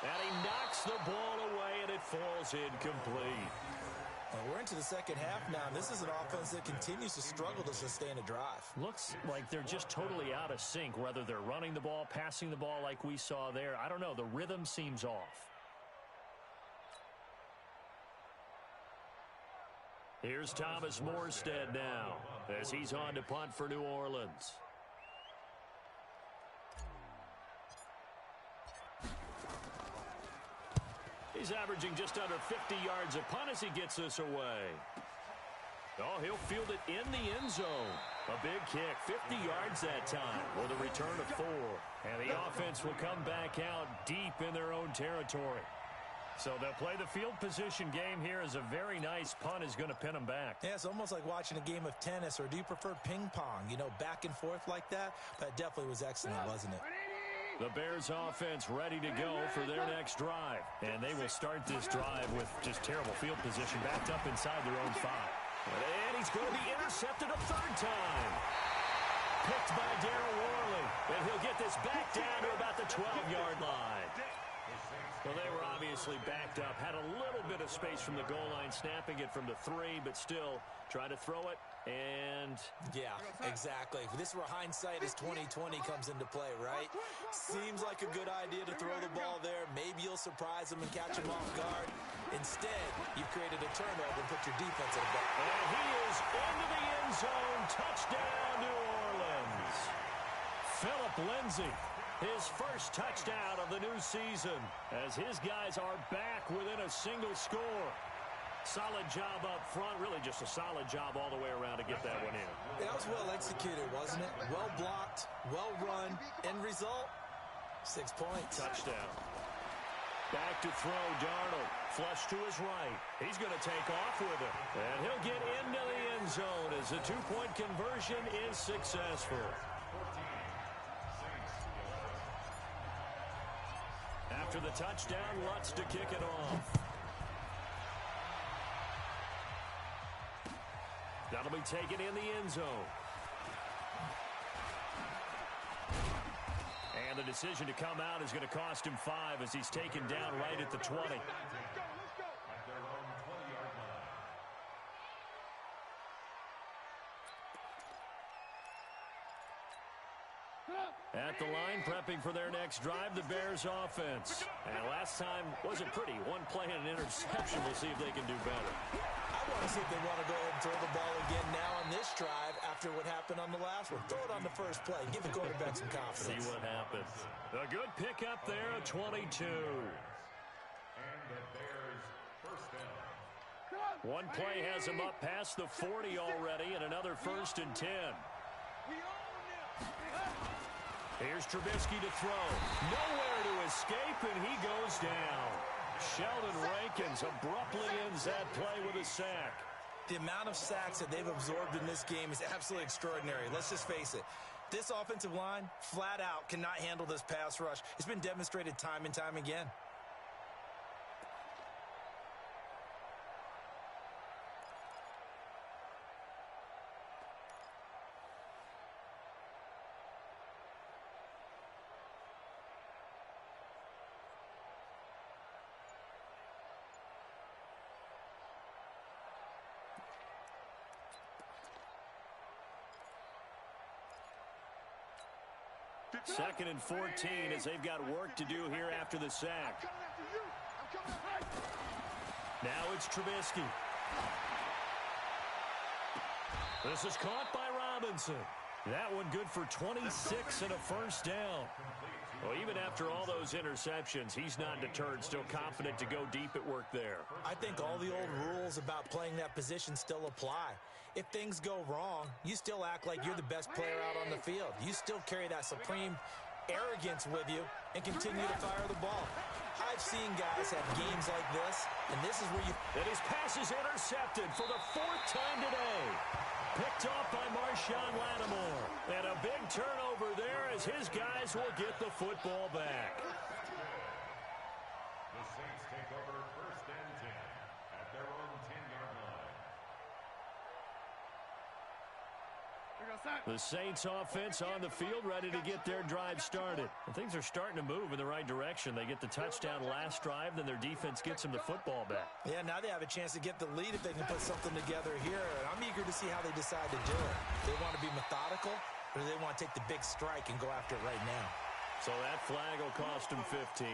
And he knocks the ball away, and it falls incomplete. Well, we're into the 2nd half now, and this is an offense that continues to struggle to sustain a drive. Looks like they're just totally out of sync, whether they're running the ball, passing the ball like we saw there. I don't know. The rhythm seems off. Here's Thomas Morstead now as he's on to punt for New Orleans. He's averaging just under 50 yards a punt as he gets this away. Oh, he'll field it in the end zone. A big kick, 50 yards that time with a return of 4. And the offense will come back out deep in their own territory. So they'll play the field position game here as a very nice punt is going to pin them back. Yeah, it's almost like watching a game of tennis, or do you prefer ping pong? You know, back and forth like that? That definitely was excellent, wasn't it? The Bears offense ready to go for their next drive. And they will start this drive with just terrible field position backed up inside their own 5. And he's going to be intercepted a 3rd time. Picked by Darryl Worley. And he'll get this back down to about the 12-yard line. Well, they were obviously backed up. Had a little bit of space from the goal line, snapping it from the 3, but still trying to throw it. And yeah, exactly. This is where hindsight is 20/20 comes into play, right? Seems like a good idea to throw the ball there. Maybe you'll surprise them and catch them off guard. Instead, you've created a turnover and put your defense in a ball. And he is into the end zone. Touchdown, New Orleans. Phillip Lindsay, his first touchdown of the new season, as his guys are back within a single score. Solid job up front, really just a solid job all the way around to get that one in. That was well executed, wasn't it? Well blocked, well run. End result, 6 points. Touchdown. Back to throw, Darnold. Flush to his right. He's going to take off with it. And he'll get into the end zone as the 2-point conversion is successful. After the touchdown, Lutz to kick it off. That'll be taken in the end zone. And the decision to come out is going to cost him 5 as he's taken down right at the 20. At the line, prepping for their next drive, the Bears offense. And last time wasn't pretty. One play and an interception. We'll see if they can do better. I want to see if they want to go ahead and throw the ball again now on this drive after what happened on the last one. Throw it on the first play. Give the quarterback some confidence. See what happens. A good pickup there, a 22. And the Bears first down. One play has him up past the 40 already, and another 1st and 10. Here's Trubisky to throw. Nowhere to escape, and he goes down. Sheldon Rankins abruptly ends that play with a sack. The amount of sacks that they've absorbed in this game is absolutely extraordinary. Let's just face it. This offensive line, flat out, cannot handle this pass rush. It's been demonstrated time and time again. Second and 14 as they've got work to do here after the sack. Now it's Trubisky. This is caught by Robinson. That one good for 26 and a 1st down. Well, even after all those interceptions, he's not deterred, still confident to go deep at work there. I think all the old rules about playing that position still apply. If things go wrong, you still act like you're the best player out on the field. You still carry that supreme arrogance with you and continue to fire the ball. I've seen guys have games like this, and this is where you... And his pass is intercepted for the 4th time today. Picked off by Marshawn Lattimore. And a big turnover there as his guys will get the football back. The Saints take over 1st and 10 at their own 10-yard line. The Saints offense on the field ready to get their drive started. And things are starting to move in the right direction. They get the touchdown last drive, then their defense gets them the football back. Yeah, now they have a chance to get the lead if they can put something together here. And I'm eager to see how they decide to do it. They want to be methodical, or do they want to take the big strike and go after it right now? So that flag will cost them 15.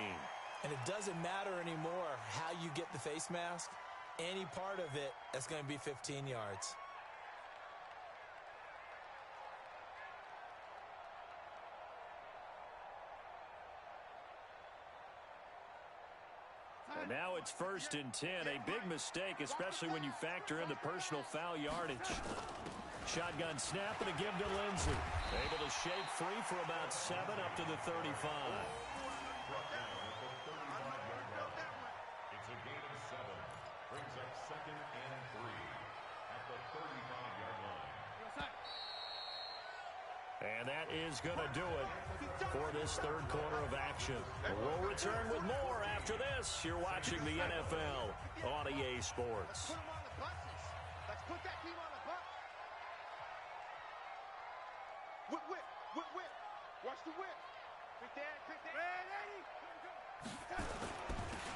And it doesn't matter anymore how you get the face mask. Any part of it, that's going to be 15 yards. And now it's 1st and 10. A big mistake, especially when you factor in the personal foul yardage. Shotgun snap and a give to Lindsey. Able to shake free for about 7 up to the 35. Brought down at the 35-yard line. It's a gain of 7. Brings up 2nd and 3 at the 35-yard line. And that is going to do it for this 3rd quarter of action. We'll return with more after this. You're watching the NFL on EA Sports. Put them on the buses. Let's put that team on the bus. Whip, whip, whip, whip. Watch the whip. Quick down, quick down.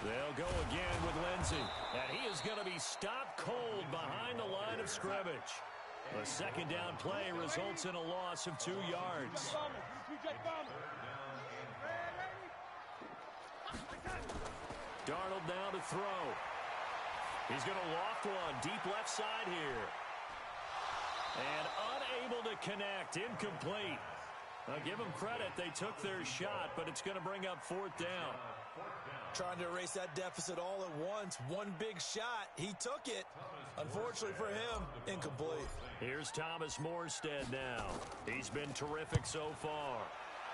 They'll go again with Lindsey. And he is going to be stopped cold behind the line of scrimmage. The 2nd down play results in a loss of 2 yards. Darnold now to throw. He's going to loft one deep left side here. And unable to connect. Incomplete. Now give them credit. They took their shot, but it's going to bring up 4th down. Trying to erase that deficit all at once. One big shot. He took it. Unfortunately for him, incomplete. Here's Thomas Morstead now. He's been terrific so far.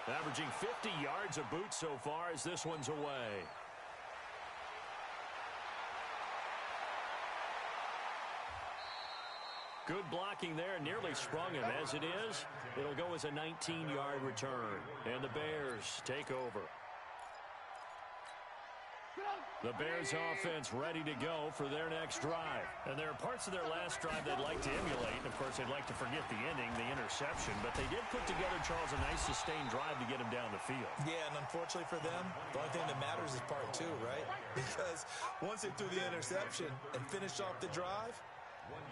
Averaging 50 yards a boot so far as this one's away. Good blocking there, nearly sprung him. As it is, it'll go as a 19-yard return. And the Bears take over. The Bears offense ready to go for their next drive. And there are parts of their last drive they'd like to emulate. And, of course, they'd like to forget the ending, the interception. But they did put together, Charles, a nice sustained drive to get him down the field. Yeah, and unfortunately for them, the only thing that matters is part 2, right? Because once they threw the interception and finished off the drive,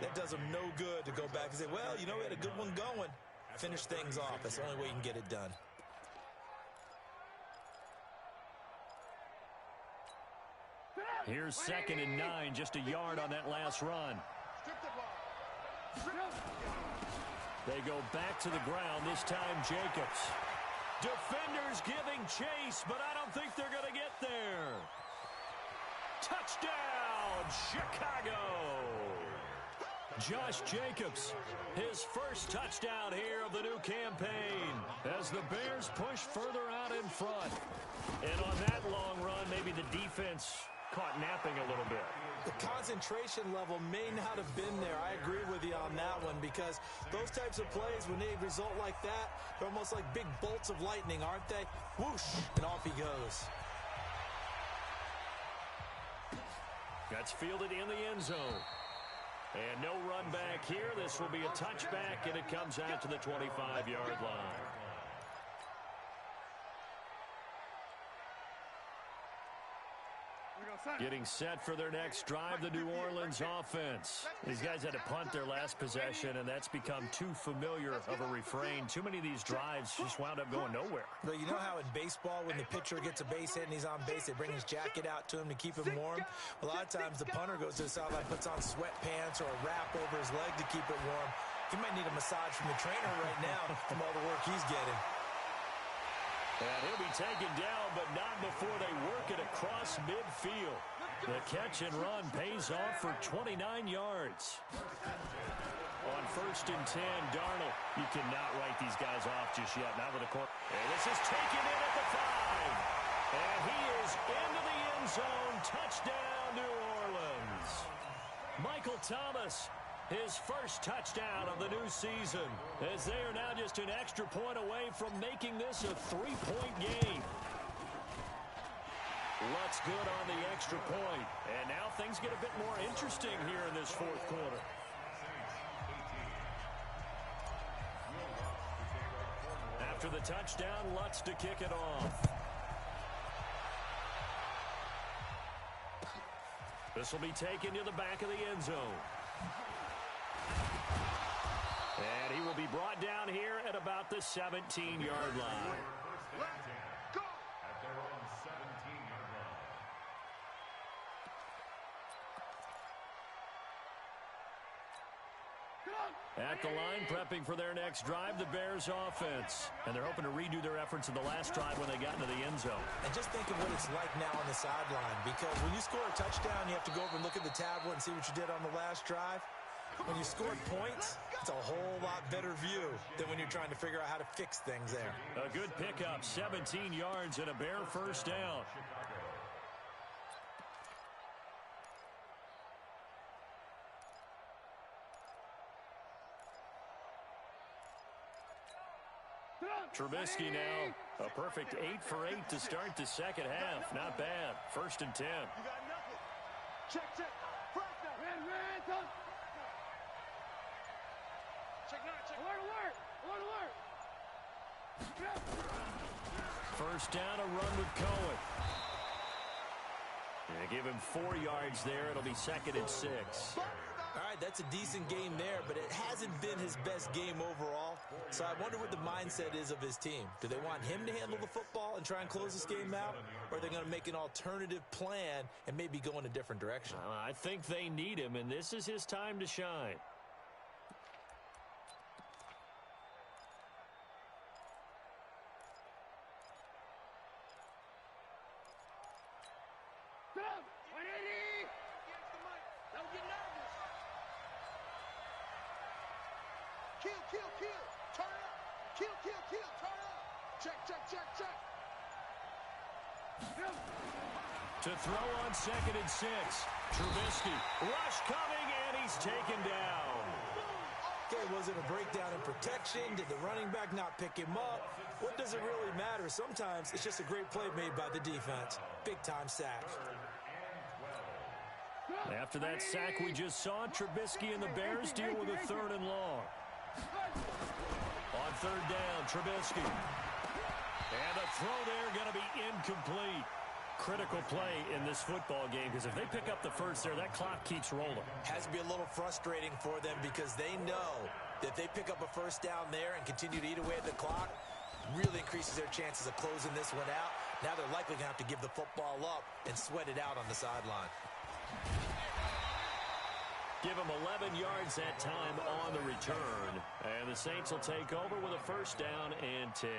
that does them no good to go back and say, well, you know, we had a good one going. Finish things off. That's the only way you can get it done. Here's 2nd and 9, just a yard on that last run. They go back to the ground, this time Jacobs. Defenders giving chase, but I don't think they're going to get there. Touchdown, Chicago! Josh Jacobs, his first touchdown here of the new campaign as the Bears push further out in front. And on that long run, maybe the defense caught napping a little bit. The concentration level may not have been there. I agree with you on that one because those types of plays, when they result like that, they're almost like big bolts of lightning, aren't they? Whoosh, and off he goes. That's fielded in the end zone. And no run back here. This will be a touchback, and it comes out to the 25-yard line. Getting set for their next drive, the New Orleans offense. These guys had to punt their last possession, and that's become too familiar of a refrain. Too many of these drives just wound up going nowhere. But you know how in baseball, when the pitcher gets a base hit and he's on base, they bring his jacket out to him to keep him warm? A lot of times the punter goes to the sideline, puts on sweatpants or a wrap over his leg to keep it warm. He might need a massage from the trainer right now from all the work he's getting. And he'll be taken down, but not before they work it across midfield. The catch and run pays off for 29 yards. On 1st and 10, Darnold. You cannot write these guys off just yet. Not with a court. And this is taken in at the 5. And he is into the end zone. Touchdown, New Orleans. Michael Thomas, his first touchdown of the new season, as they are now just an extra point away from making this a 3-point game. Looks good on the extra point. And now things get a bit more interesting here in this 4th quarter. After the touchdown, Lutz to kick it off. This will be taken to the back of the end zone. And he will be brought down here at about the 17-yard line. At their own 17-yard line. At the line, prepping for their next drive, the Bears offense. And they're hoping to redo their efforts in the last drive when they got into the end zone. And just think of what it's like now on the sideline, because when you score a touchdown, you have to go over and look at the tablet and see what you did on the last drive. When you scored points, it's a whole lot better view than when you're trying to figure out how to fix things there. A good pickup, 17 yards and a Bear first down. Trubisky now, a perfect 8 for 8 to start the second half. Not bad. 1st and 10. You got nothing. Check. First down. Red. Check 9. Alert. First down, a run with Cohen. They give him 4 yards there. It'll be 2nd and 6. All right, that's a decent game there, but it hasn't been his best game overall. So I wonder what the mindset is of his team. Do they want him to handle the football and try and close this game out? Or are they going to make an alternative plan and maybe go in a different direction? I think they need him, and this is his time to shine. Kill. Turn up. Kill. Turn up. Check. To throw on 2nd and 6. Trubisky. Rush coming, and he's taken down. Okay, was it a breakdown in protection? Did the running back not pick him up? What does it really matter? Sometimes it's just a great play made by the defense. Big-time sack. After that sack we just saw, Trubisky and the Bears deal with a 3rd and long. On 3rd down, Trubisky. And the throw there going to be incomplete. Critical play in this football game, because if they pick up the first there, that clock keeps rolling. Has to be a little frustrating for them because they know that if they pick up a first down there and continue to eat away at the clock, really increases their chances of closing this one out. Now they're likely going to have to give the football up and sweat it out on the sideline. Give them 11 yards that time on the return. And the Saints will take over with a first down and 10.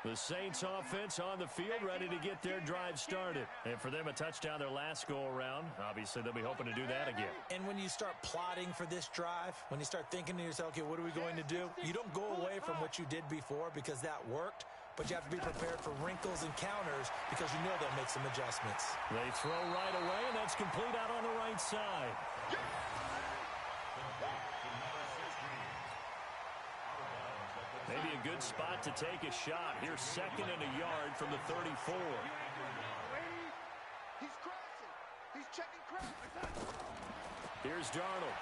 The Saints offense on the field ready to get their drive started. And for them, a touchdown their last go-around. Obviously, they'll be hoping to do that again. And when you start plotting for this drive, when you start thinking to yourself, okay, what are we going to do? You don't go away from what you did before because that worked, but you have to be prepared for wrinkles and counters because you know they'll make some adjustments. They throw right away, and that's complete out on the right side. Maybe a good spot to take a shot. Here's 2nd and a yard from the 34. He's crossing. He's checking cross. Here's Darnold.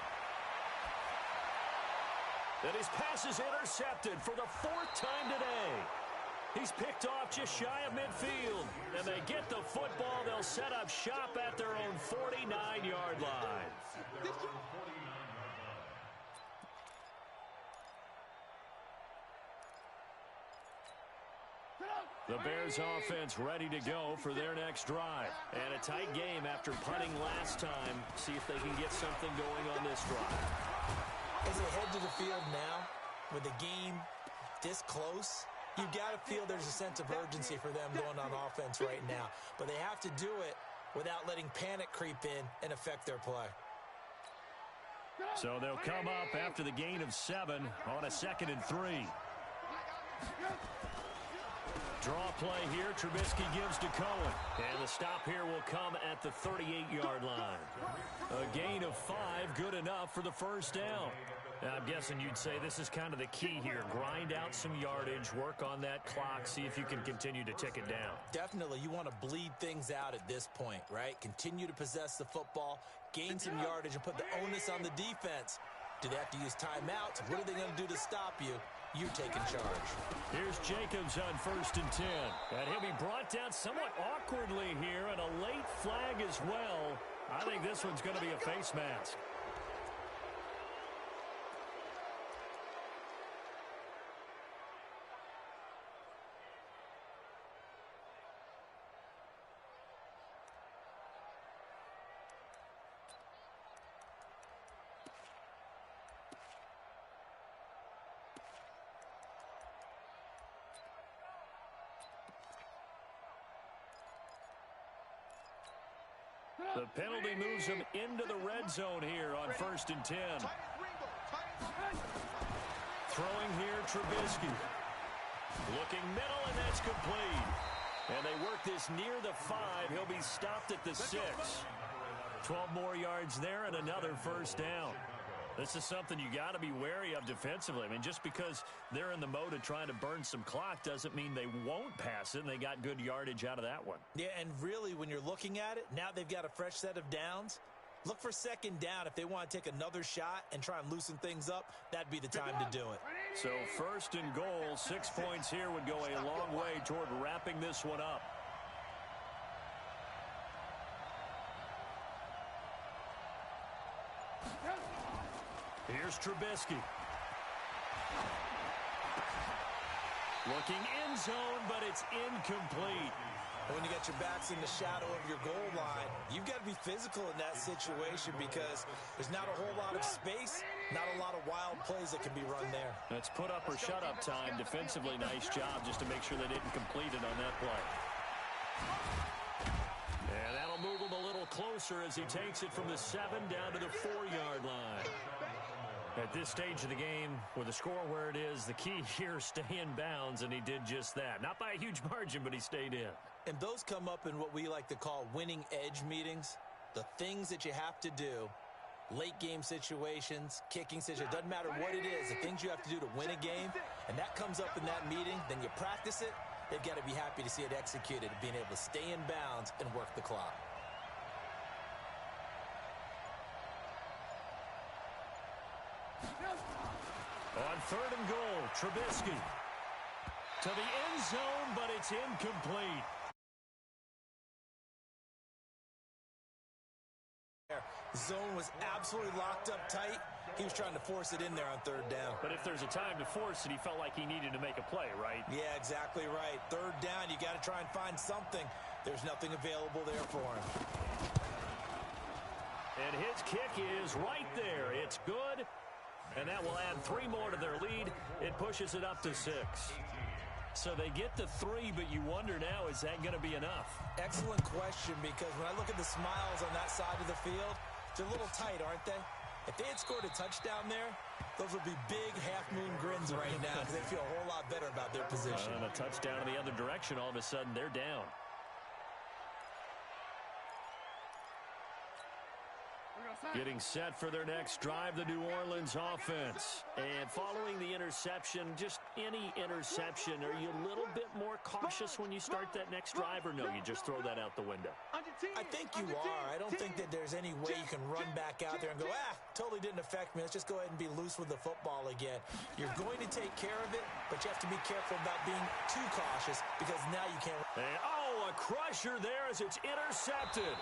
And his pass is intercepted for the 4th time today. He's picked off just shy of midfield. And they get the football. They'll set up shop at their own 49-yard line. The Bears offense ready to go for their next drive. And a tight game after punting last time. See if they can get something going on this drive. As they head to the field now, with the game this close, you've got to feel there's a sense of urgency for them going on offense right now. But they have to do it without letting panic creep in and affect their play. So they'll come up after the gain of 7 on a 2nd and 3. Draw play here. Trubisky gives to Cohen. And the stop here will come at the 38-yard line. A gain of 5, good enough for the first down. Now, I'm guessing you'd say this is kind of the key here. Grind out some yardage, work on that clock, see if you can continue to tick it down. Definitely, you want to bleed things out at this point, right? Continue to possess the football, gain some yardage, and put the onus on the defense. Do they have to use timeouts? What are they going to do to stop you? You're taking charge. Here's Jacobs on 1st and 10. And he'll be brought down somewhat awkwardly here, and a late flag as well. I think this one's going to be a face mask. The penalty moves him into the red zone here on 1st and 10. Throwing here, Trubisky. Looking middle, and that's complete. And they work this near the 5. He'll be stopped at the 6. 12 more yards there and another first down. This is something you got to be wary of defensively. I mean, just because they're in the mode of trying to burn some clock doesn't mean they won't pass it, and they got good yardage out of that one. Yeah, and really, when you're looking at it, now they've got a fresh set of downs. Look for 2nd down. If they want to take another shot and try and loosen things up, that'd be the time to do it. So 1st and goal, 6 points here would go a long way toward wrapping this one up. Here's Trubisky. Looking end zone, but it's incomplete. When you got your backs in the shadow of your goal line, you've got to be physical in that situation because there's not a whole lot of space, not a lot of wild plays that can be run there. That's put up or shut up time. Defensively, nice job just to make sure they didn't complete it on that play. And that'll move him a little closer as he takes it from the 7 down to the 4-yard line. At this stage of the game, with the score where it is, the key here, stay in bounds, and he did just that. Not by a huge margin, but he stayed in. And those come up in what we like to call winning edge meetings. The things that you have to do, late game situations, kicking situations, doesn't matter what it is, the things you have to do to win a game, and that comes up in that meeting, then you practice it, they've got to be happy to see it executed, being able to stay in bounds and work the clock. On 3rd and goal, Trubisky to the end zone, but it's incomplete. Zone was absolutely locked up tight. He was trying to force it in there on third down. But if there's a time to force it, he felt like he needed to make a play, right? Yeah, exactly right. Third down, you got to try and find something. There's nothing available there for him. And his kick is right there. It's good. And that will add 3 more to their lead. It pushes it up to 6. So they get the 3, but you wonder now, is that going to be enough? Excellent question, because when I look at the smiles on that side of the field, they're a little tight, aren't they? If they had scored a touchdown there, those would be big half-moon grins right now because they feel a whole lot better about their position. And a touchdown in the other direction, all of a sudden they're down. Getting set for their next drive, the New Orleans offense. And following the interception, just any interception, are you a little bit more cautious when you start that next drive, or no, you just throw that out the window? I think you are. I don't think that there's any way you can run back out there and go, totally didn't affect me. Let's just go ahead and be loose with the football again. You're going to take care of it, but you have to be careful about being too cautious because now you can't. And, a crusher there as it's intercepted.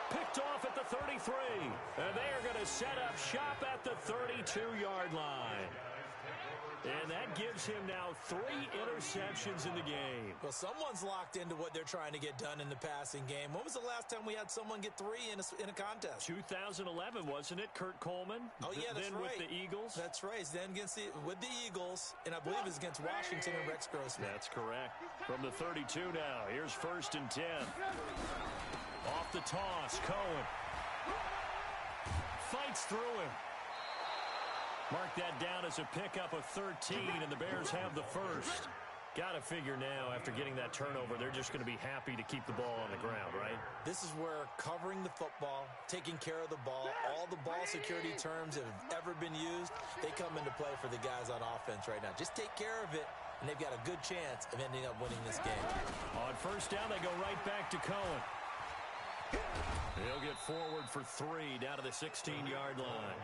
Picked off at the 33. And they are going to set up shop at the 32-yard line. And that gives him now 3 interceptions in the game. Well, someone's locked into what they're trying to get done in the passing game. When was the last time we had someone get 3 in a contest? 2011, wasn't it? Kurt Coleman? Oh, yeah, that's then right. With the Eagles? That's right. Then with the Eagles, and I believe it's against Washington and Rex Grossman. That's correct. From the 32 now, here's 1st and 10. Off the toss, Cohen. Fights through him. Mark that down as a pickup of 13, and the Bears have the first. Got to figure now, after getting that turnover, they're just going to be happy to keep the ball on the ground, right? This is where covering the football, taking care of the ball, all the ball security terms that have ever been used, they come into play for the guys on offense right now. Just take care of it, and they've got a good chance of ending up winning this game. On 1st down, they go right back to Cohen. He'll get forward for 3 down to the 16-yard line.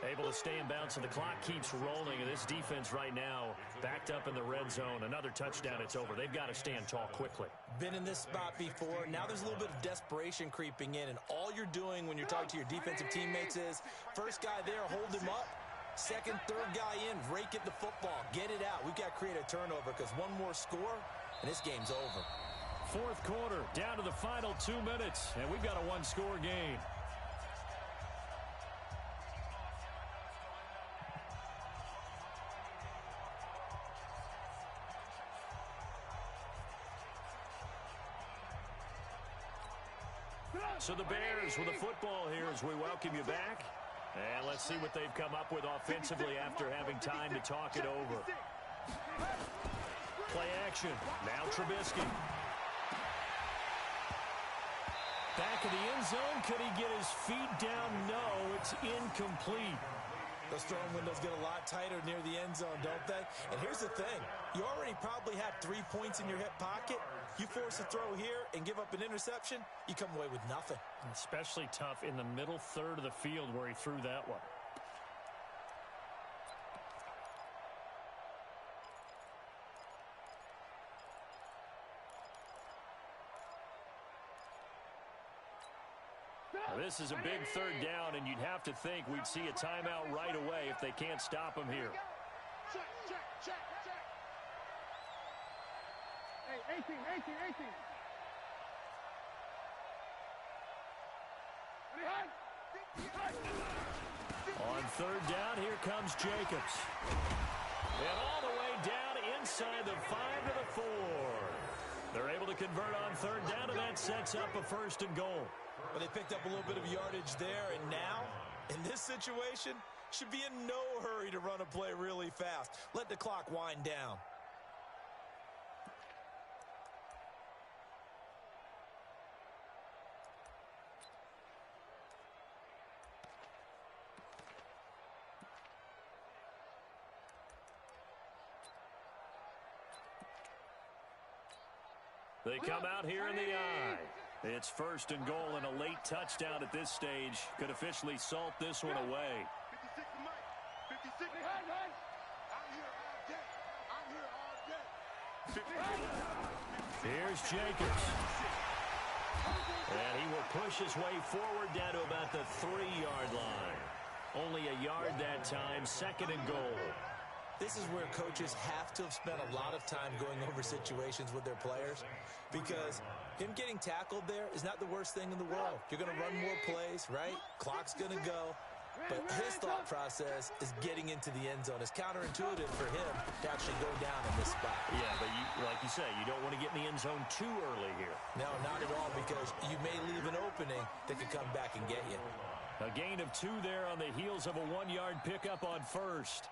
Able to stay in bounds, so the clock keeps rolling. And this defense right now backed up in the red zone. Another touchdown, it's over. They've got to stand tall quickly. Been in this spot before. Now there's a little bit of desperation creeping in. And all you're doing when you're talking to your defensive teammates is, first guy there, hold him up. Second, third guy in, rake at the football. Get it out. We've got to create a turnover because one more score, and this game's over. 4th quarter, down to the final 2 minutes, and we've got a 1-score game. So the Bears with the football here as we welcome you back. And let's see what they've come up with offensively after having time to talk it over. Play action. Now Trubisky. Back of the end zone. Could he get his feet down? No, it's incomplete. Those throwing windows get a lot tighter near the end zone, don't they? And here's the thing. You already probably had 3 points in your hip pocket. You force a throw here and give up an interception, you come away with nothing. Especially tough in the middle third of the field where he threw that one. This is a big 3rd down, and you'd have to think we'd see a timeout right away if they can't stop him here. Check. Hey, 18. On 3rd down, here comes Jacobs. And all the way down inside the 5 to the 4. They're able to convert on 3rd down, and that sets up a 1st and goal. But they picked up a little bit of yardage there, and now, in this situation, should be in no hurry to run a play really fast. Let the clock wind down. They come out here in the eye. It's 1st and goal, and a late touchdown at this stage could officially salt this one away. 56 to Mike. 56. I'm here all day. Here's Jacobs. And he will push his way forward down to about the 3-yard line. Only a yard that time, 2nd and goal. This is where coaches have to have spent a lot of time going over situations with their players, because him getting tackled there is not the worst thing in the world. You're going to run more plays, right? Clock's going to go. But his thought process is getting into the end zone. It's counterintuitive for him to actually go down in this spot. Yeah, but like you say, you don't want to get in the end zone too early here. No, not at all, because you may leave an opening that could come back and get you. A gain of 2 there on the heels of a 1-yard pickup on first.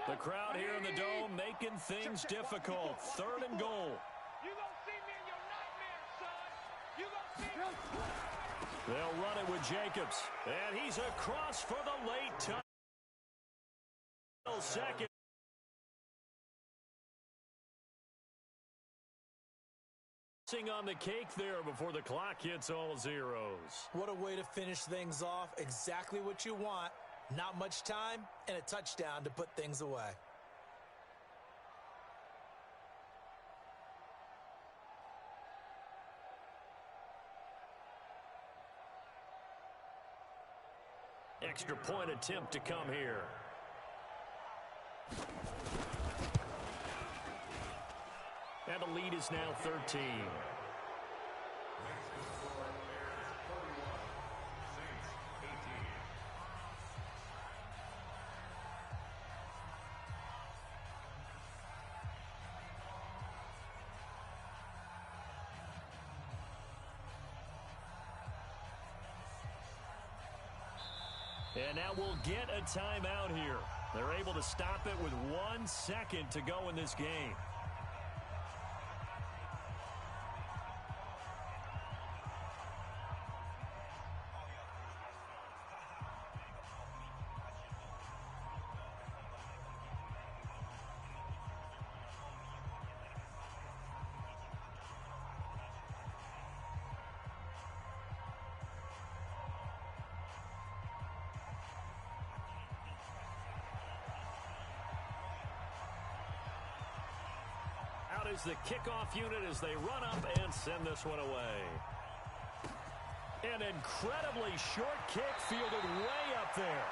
The crowd here in the dome making things difficult. 3rd and goal. You gonna see me in your nightmares, son. You gonna see me. They'll run it with Jacobs. And he's across for the late touchdown. Second. On the cake there before the clock hits all zeros. What a way to finish things off. Exactly what you want. Not much time and a touchdown to put things away. Extra point attempt to come here. And the lead is now 13. And now we'll get a timeout here. They're able to stop it with 1 second to go in this game. Is the kickoff unit as they run up and send this one away. An incredibly short kick fielded way up there.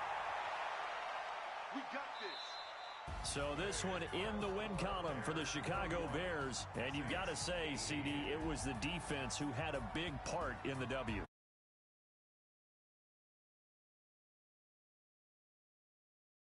We got this. So this one in the win column for the Chicago Bears. And you've got to say, CD, it was the defense who had a big part in the W.